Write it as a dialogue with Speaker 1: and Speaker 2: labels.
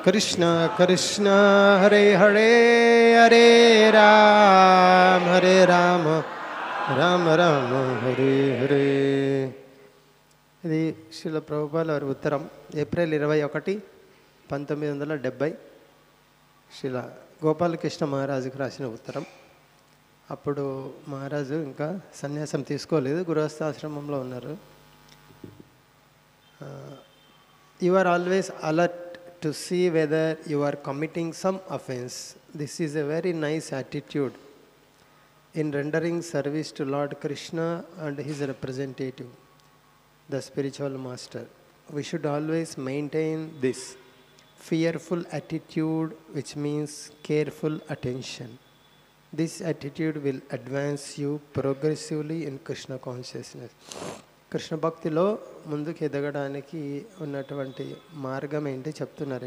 Speaker 1: कृष्ण कृष्ण हरे हरे हरे राम राम राम हरे हरे. ఇది శ్రీల ప్రభుపాల వారి ఉత్తరం, ఏప్రిల్ 21, 1970 శ్రీల గోపాలకృష్ణ మహారాజుకు రాసిన ఉత్తరం. అప్పుడు మహారాజు ఇంకా సన్యాసం తీసుకోలేదు, గృహస్థాశ్రమంలో ఉన్నారు. You are always alert to see whether you are committing some offense. This is a very nice attitude in rendering service to Lord Krishna and his representative, the spiritual master. We should always maintain this fearful attitude, which means careful attention. This attitude will advance you progressively in Krishna consciousness. Krishna భక్తిలో ముందుకు ఎదగడానికి ఉన్నటువంటి మార్గం ఏంటి చెప్తున్నారు.